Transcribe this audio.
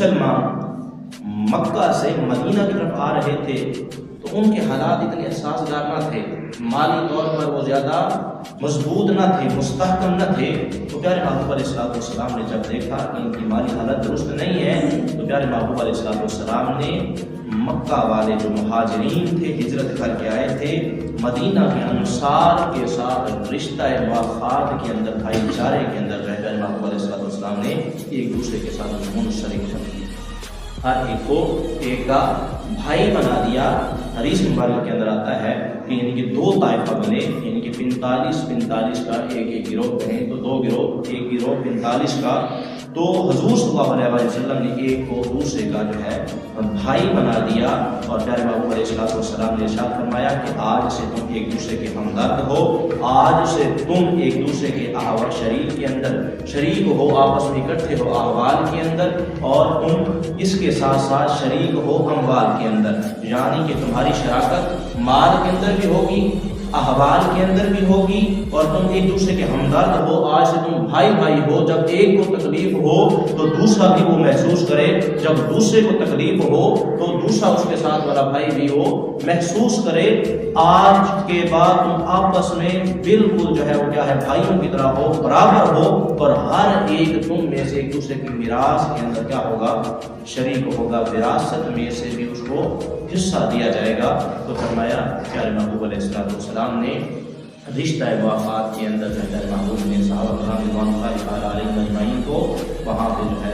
مسلمان مکہ سے مدینہ کی طرف آ رہے تھے تو ان کے حالات اتنے اساسدار نہ تھے، مالی طور پر وہ زیادہ مضبوط نہ تھے، مستحکم نہ تھے. تو پیارے محبوب علیہ السلام نے جب دیکھا کہ ان کی مالی حالت درست نہیں ہے تو پیارے محبوب علیہ السلام نے مکہ والے جو مہاجرین تھے، ہجرت کر کے آئے تھے، مدینہ کے انصار کے ساتھ رشتہ موافقات کے اندر، بھائی چارے کے اندر پیارے محبوب علیہ السلام نے ایک دوسرے کے ساتھ منسلک کر دیا، ہر ایک کو ایک کا بھائی بنا دیا. حدیث مبارک کے اندر آتا ہے کہ یعنی کہ دو طائفہ بنے، یعنی کہ 45 کا ایک گروہ کہیں تو دو گروہ، ایک گروہ 45 کا. تو حضور صلی اللہ علیہ وسلم نے ایک کو دوسرے کا جو ہے بھائی بنا دیا. اور پیارے محبوب علیہ السلام نے ارشاد فرمایا کہ آج سے تم ایک دوسرے کے ہمدرد ہو، آج سے تم ایک دوسرے کے احوال شریک کے اندر شریک ہو، آپس میں اکٹھے ہو احوال کے اندر، اور تم اس کے ساتھ ساتھ شریک ہو اموال کے اندر. یعنی کہ تمہاری شراکت مال کے اندر بھی ہوگی، احوال کے اندر بھی ہوگی، اور تم ایک دوسرے کے ہمدرد ہو. آج سے تم بھائی بھائی ہو. جب ایک کو تکلیف ہو تو دوسرا بھی وہ محسوس کرے، جب دوسرے کو تکلیف ہو تو دوسرا اس کے ساتھ والا بھائی بھی وہ محسوس کرے. آج کے بعد تم آپس میں بالکل جو ہے وہ کیا ہے بھائیوں کی طرح ہو، برابر ہو، اور ہر ایک تم میں سے ایک دوسرے کی میراث کے اندر کیا ہوگا، شریک ہوگا. وراثت میں سے بھی اس کو حصہ دیا جائے گا. تو فرمایا پیارے محبوب علیہ السلام نے رشتہ موافقات کے اندر پیارے محبوب نے صحابہ کرام رضوان اللہ تعالی علیہم اجمعین کو وہاں پہ جو ہے